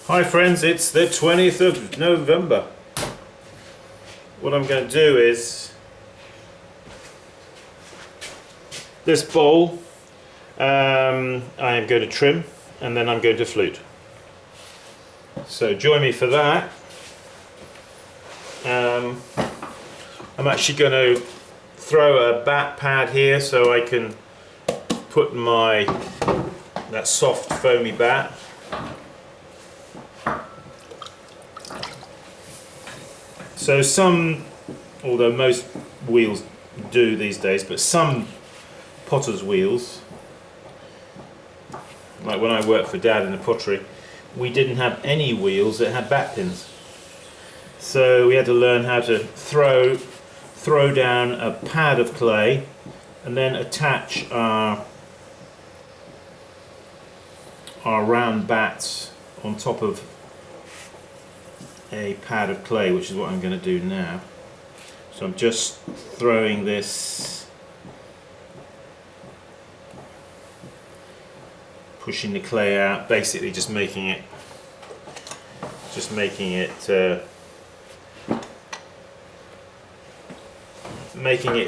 Hi friends, it's the 20th of November. What I'm going to do is this bowl I am going to trim and then I'm going to flute. So join me for that. I'm actually going to throw a bat pad here so I can put that soft foamy bat. So some, although most wheels do these days, but some potter's wheels, like when I worked for Dad in the pottery, we didn't have any wheels that had bat pins. So we had to learn how to throw down a pad of clay and then attach our round bats on top of a pad of clay, which is what I'm going to do now. So I'm just throwing this, pushing the clay out, basically just making it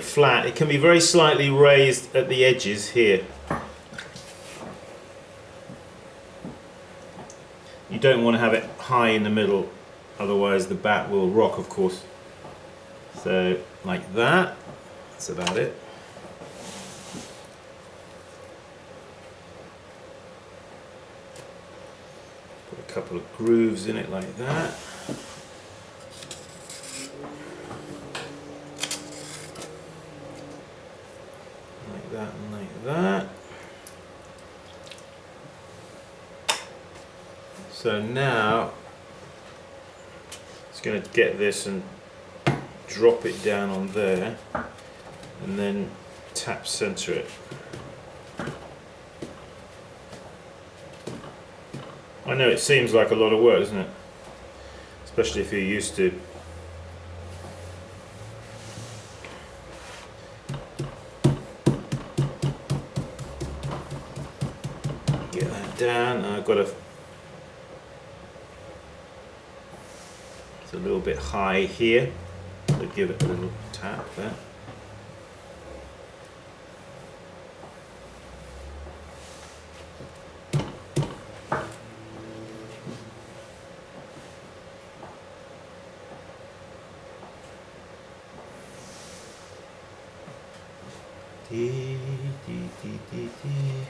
flat. It can be very slightly raised at the edges here. You don't want to have it high in the middle, otherwise the bat will rock, of course. So like that, that's about it. Put a couple of grooves in it like that. Like that and like that. So now it's going to get this and drop it down on there and then tap center it. I know it seems like a lot of work, doesn't it? Especially if you're used to get that down. I've got it's a little bit high here, so give it a little tap there. Dee, dee, dee, dee, dee.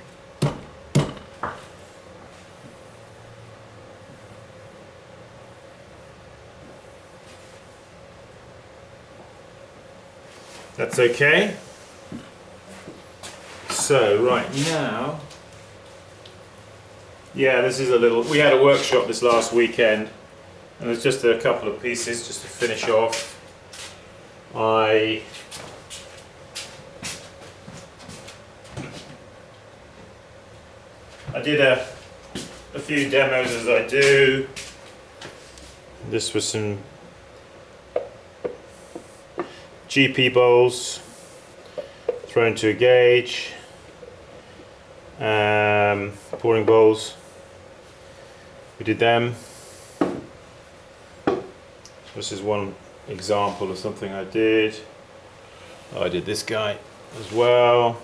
That's okay. So right now, yeah, this is a little, we had a workshop this last weekend and there's just a couple of pieces just to finish off. I did a few demos as I do. This was some GP bowls thrown to a gauge, pouring bowls. We did them. This is one example of something I did. I did this guy as well,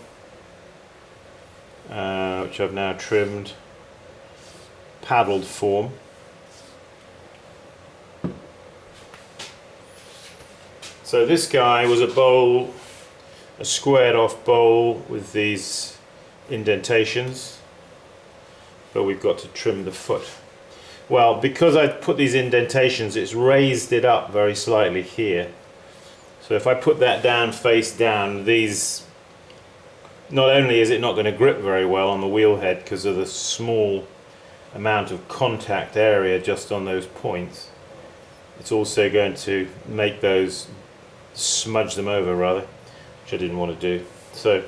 which I've now trimmed, paddled form. So this guy was a bowl, a squared off bowl with these indentations, but we've got to trim the foot. Well, because I put these indentations, it's raised it up very slightly here. So if I put that down face down, these, not only is it not going to grip very well on the wheel head because of the small amount of contact area just on those points, it's also going to make those, smudge them over rather, which I didn't want to do. So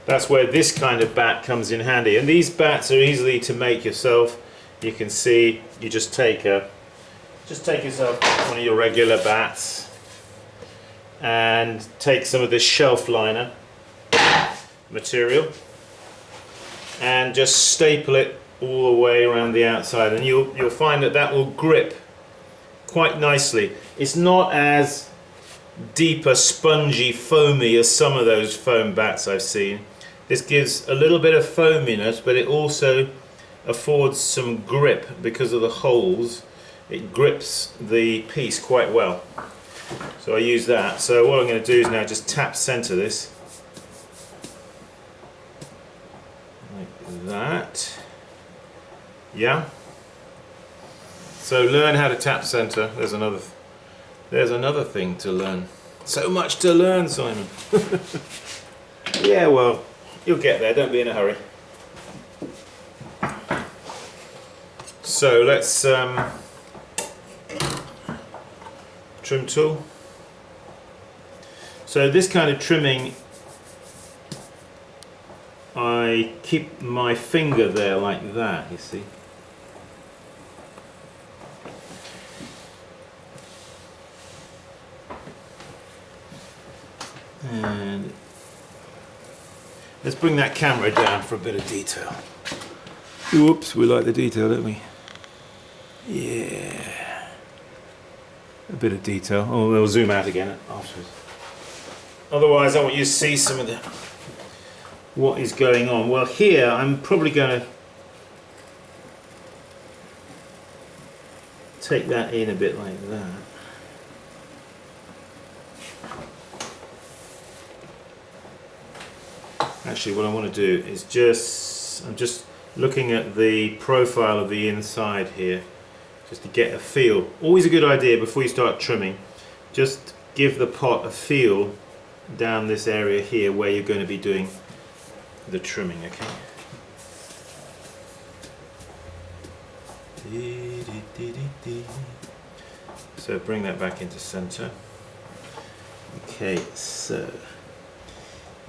that's where this kind of bat comes in handy, and these bats are easily to make yourself. You can see, you just take yourself one of your regular bats and take some of this shelf liner material and just staple it all the way around the outside, and you'll find that that will grip quite nicely. It's not as deeper, spongy, foamy as some of those foam bats I've seen. This gives a little bit of foaminess, but it also affords some grip because of the holes. It grips the piece quite well. So I use that. So what I'm going to do is now just tap center this. Like that. Yeah. So learn how to tap center. There's another thing to learn. So much to learn, Simon. Yeah, well, you'll get there. Don't be in a hurry. So let's trim tool. So this kind of trimming, I keep my finger there like that, you see. And let's bring that camera down for a bit of detail. Whoops, we like the detail, don't we? Yeah. A bit of detail. Oh, we'll zoom out again afterwards. Otherwise, I want you to see some of what is going on. Well, here I'm probably going to take that in a bit like that. Actually, what I want to do is I'm just looking at the profile of the inside here, just to get a feel. Always a good idea before you start trimming, just give the pot a feel down this area here where you're going to be doing the trimming, okay? So bring that back into center. Okay, so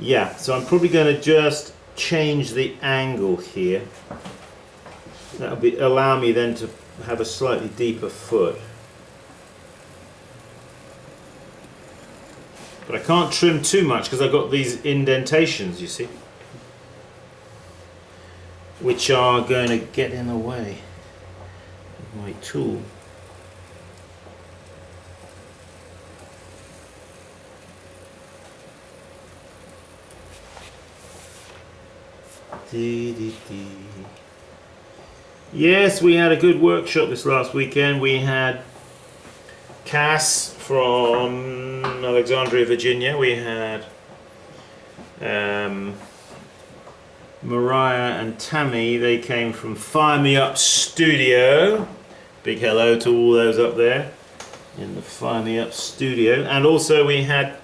yeah, so I'm probably going to just change the angle here. That'll allow me then to have a slightly deeper foot. But I can't trim too much because I've got these indentations, you see, which are going to get in the way of my tool. Yes, we had a good workshop this last weekend. We had Cass from Alexandria, Virginia. We had Mariah and Tammy. They came from Fire Me Up Studio. Big hello to all those up there in the Fire Me Up Studio. And also we had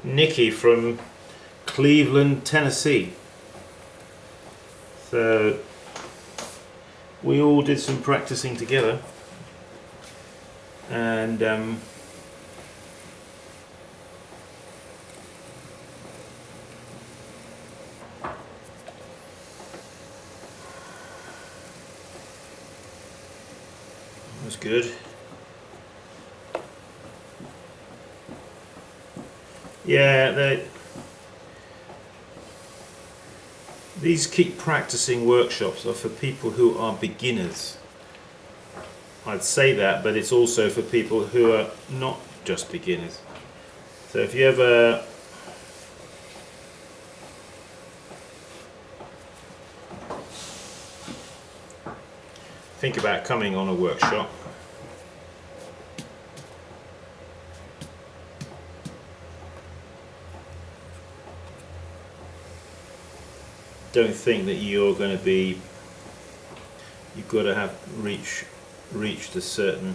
Nikki from Cleveland, Tennessee. So we all did some practicing together, and it was good. Yeah, these keep practicing workshops are for people who are beginners. I'd say that, but it's also for people who are not just beginners. So if you ever think about coming on a workshop, don't think that you're going to be, you've got to have reached a certain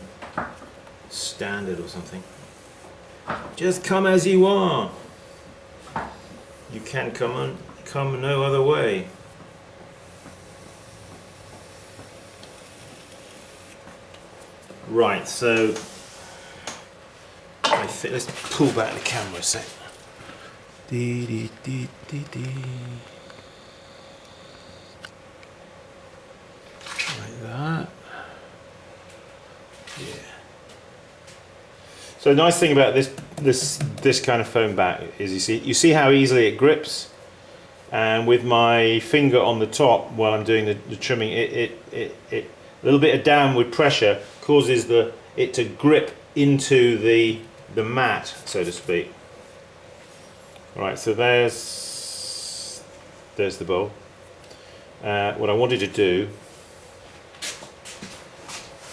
standard or something. Just come as you are. You can come no other way. Right, so let's pull back the camera a sec. Like that. Yeah. So the nice thing about this kind of foam bat is you see how easily it grips. and with my finger on the top while I'm doing the trimming, a little bit of downward pressure causes it to grip into the mat, so to speak. Right, so there's the bowl. What I wanted to do,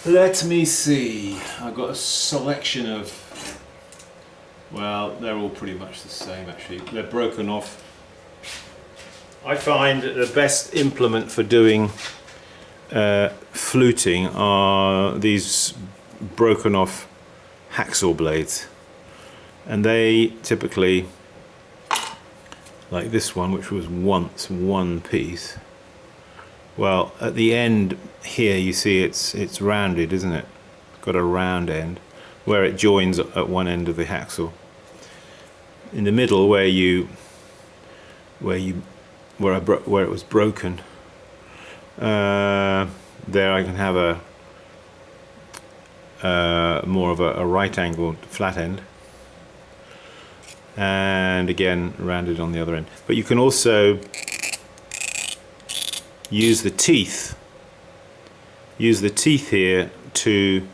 let me see, I've got a selection of, well, they're all pretty much the same actually. They're broken off. I find that the best implement for doing fluting are these broken off hacksaw blades, and they typically, like this one, which was once one piece, well, at the end here you see it's rounded, isn't it? Got a round end where it joins at one end of the hacksaw. In the middle, where it was broken, there I can have more of a right angled flat end, and again rounded on the other end. But you can also use the teeth here to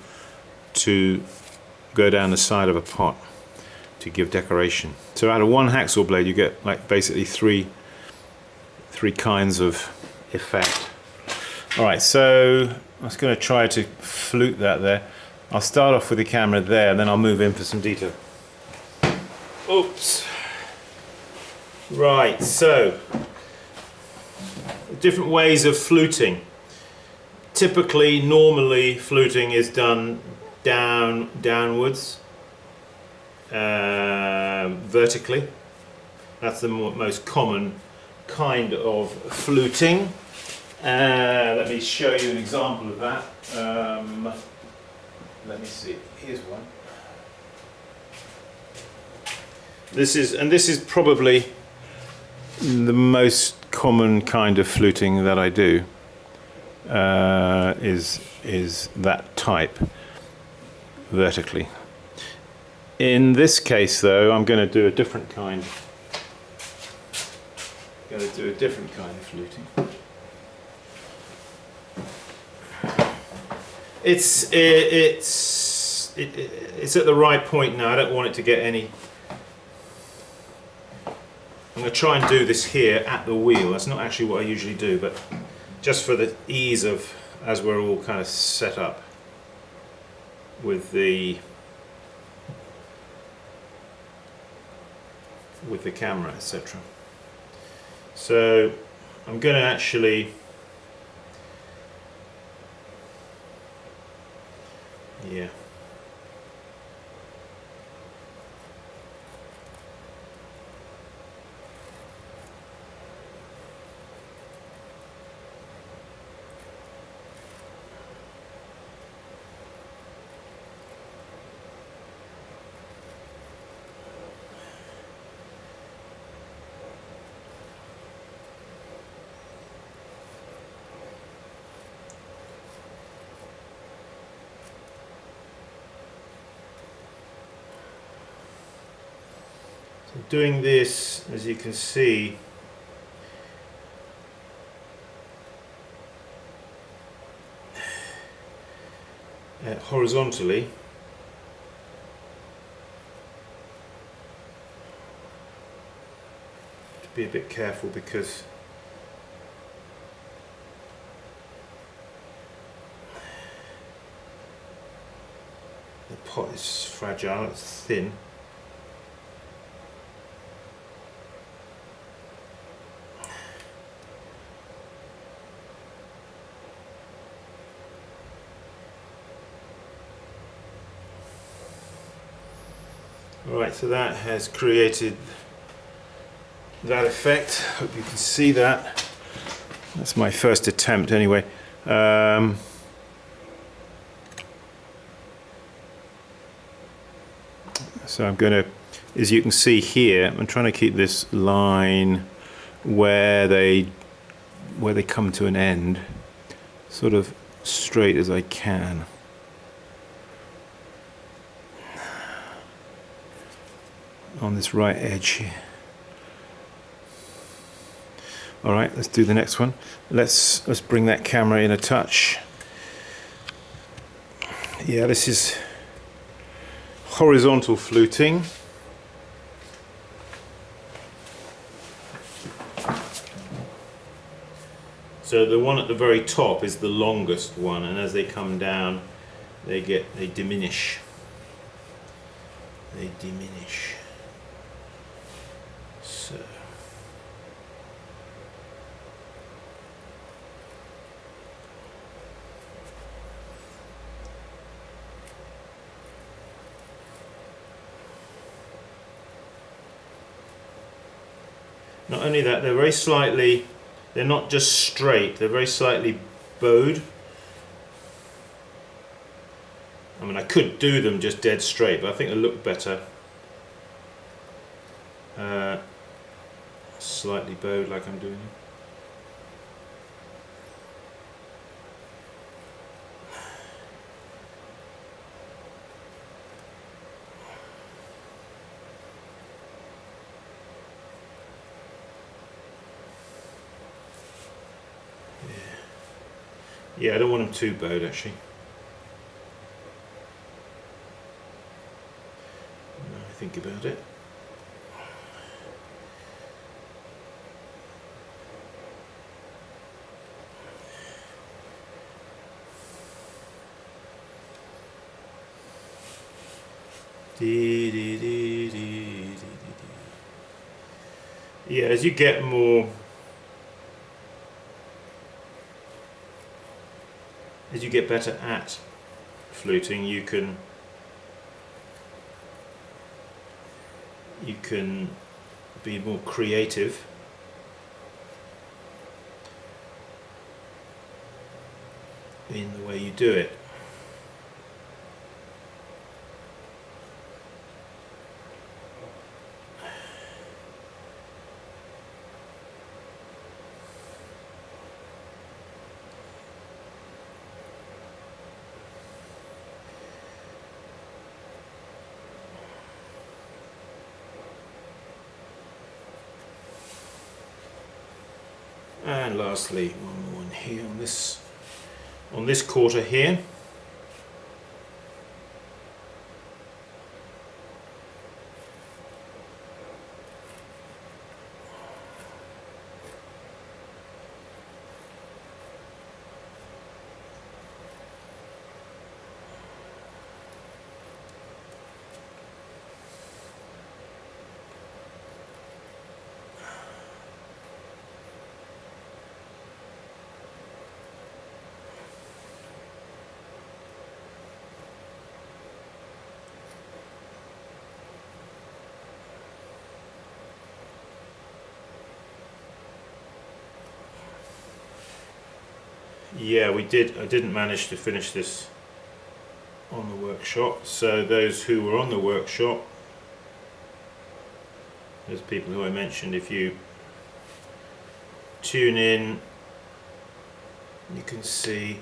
go down the side of a pot to give decoration. So out of one hacksaw blade you get like basically three kinds of effect. Alright, so I was going to try to flute that there. I'll start off with the camera there, and then I'll move in for some detail. Oops. Right, so different ways of fluting. Typically, normally, fluting is done downwards, vertically. That's the most common kind of fluting. Let me show you an example of that. Let me see. Here's one. This is probably the most common kind of fluting that I do. Is that type vertically. In this case, though, I'm going to do a different kind. Of fluting. It's at the right point now. I don't want it to get any. I'm going to try and do this here at the wheel. That's not actually what I usually do, but just for the ease of, as we're all kind of set up with the camera, etc. So I'm going to actually, yeah. Doing this, as you can see, horizontally, to be a bit careful because the pot is fragile, it's thin. Right, so that has created that effect. Hope you can see that. That's my first attempt anyway. So I'm going to, as you can see here, I'm trying to keep this line where they come to an end sort of straight as I can. On this right edge here. All right, let's do the next one. Let's bring that camera in a touch. Yeah, this is horizontal fluting. So the one at the very top is the longest one, and as they come down, they diminish. They diminish. So. Not only that, they're very slightly, they're not just straight, they're very slightly bowed. I mean, I could do them just dead straight, but I think they look better. Slightly bowed like I'm doing. Yeah, I don't want them too bowed actually. Now I think about it. Yeah, as you get more, as you get better at fluting, you can be more creative. In the way you do it. And lastly, one more one here on this quarter here. Yeah, I didn't manage to finish this on the workshop, so those who were on the workshop, those people who I mentioned, if you tune in, you can see,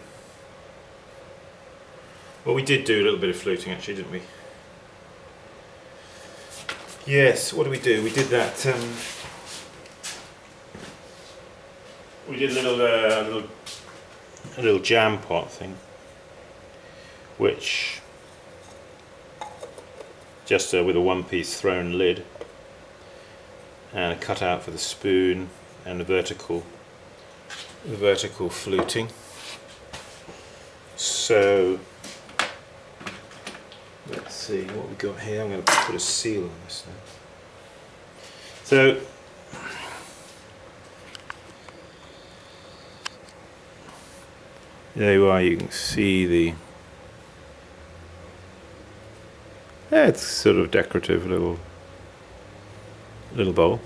well, we did do a little bit of fluting actually, didn't we? Yes, what did we do? We did that, we did a little jam pot thing, which just with a one-piece thrown lid and a cutout for the spoon and the vertical fluting. So let's see what we got here. I'm going to put a seal on this now. So there you are, you can see it's sort of decorative little bowl.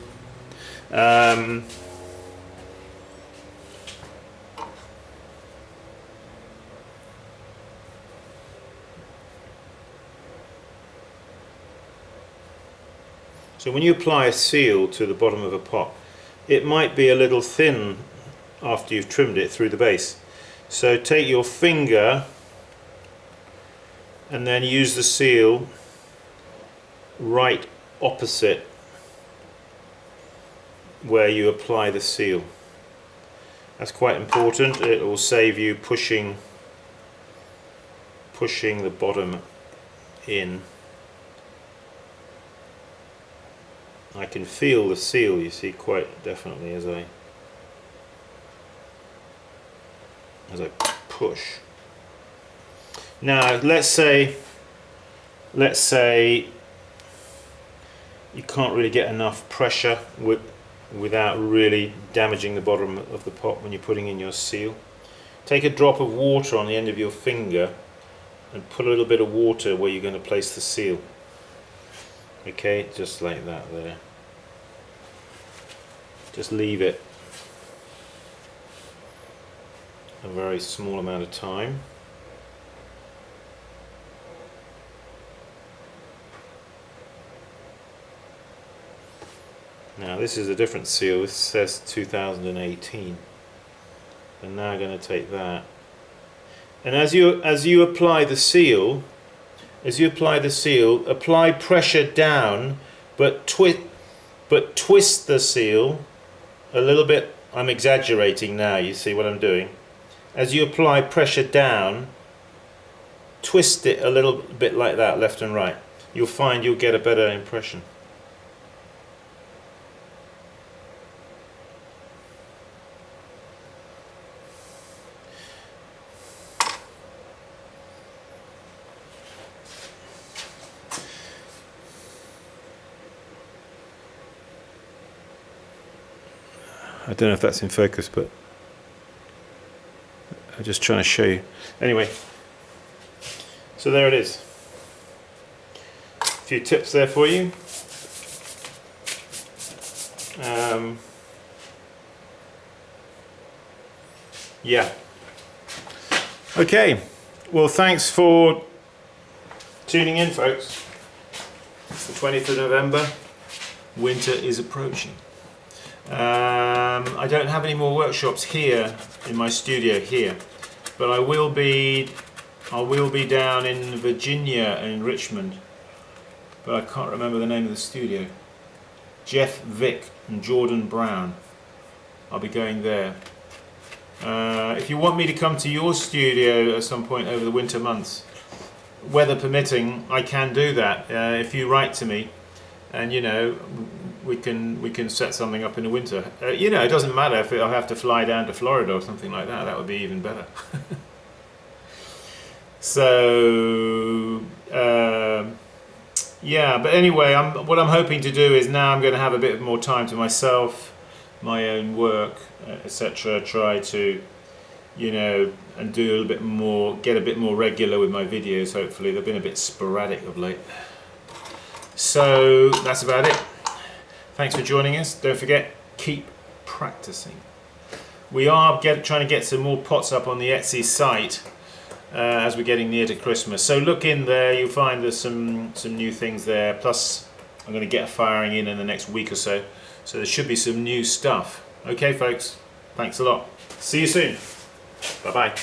So when you apply a seal to the bottom of a pot, it might be a little thin after you've trimmed it through the base. So take your finger and then use the seal right opposite where you apply the seal. That's quite important. It will save you pushing the bottom in. I can feel the seal, you see, quite definitely as I push. Now let's say you can't really get enough pressure without really damaging the bottom of the pot when you're putting in your seal. Take a drop of water on the end of your finger and put a little bit of water where you're going to place the seal. Okay, just like that there. Just leave it a very small amount of time. Now this is a different seal. This says 2018, and now I'm going to take that, and as you apply the seal, apply pressure down, but twist the seal a little bit. I'm exaggerating now, you see what I'm doing. As you apply pressure down, twist it a little bit like that, left and right. You'll find you'll get a better impression. I don't know if that's in focus, but I'm just trying to show you. Anyway, so there it is. A few tips there for you. Yeah. Okay. Well, thanks for tuning in, folks. It's the 20th of November. Winter is approaching. I don't have any more workshops here in my studio here, but I will be down in Virginia and in Richmond, but I can't remember the name of the studio. Jeff Vick and Jordan Brown. I'll be going there. If you want me to come to your studio at some point over the winter months, weather permitting, I can do that. If you write to me, and you know, we can set something up in the winter. You know, it doesn't matter if I have to fly down to Florida or something like that. That would be even better. So yeah, but anyway, what I'm hoping to do is now I'm going to have a bit more time to myself, my own work, etc. Try to, you know, and do a little bit more, get a bit more regular with my videos. Hopefully, they've been a bit sporadic of late. So that's about it. Thanks for joining us. Don't forget, keep practicing. We are trying to get some more pots up on the Etsy site as we're getting near to Christmas. So look in there, you'll find there's some new things there. Plus, I'm going to get a firing in the next week or so. So there should be some new stuff. Okay, folks. Thanks a lot. See you soon. Bye-bye.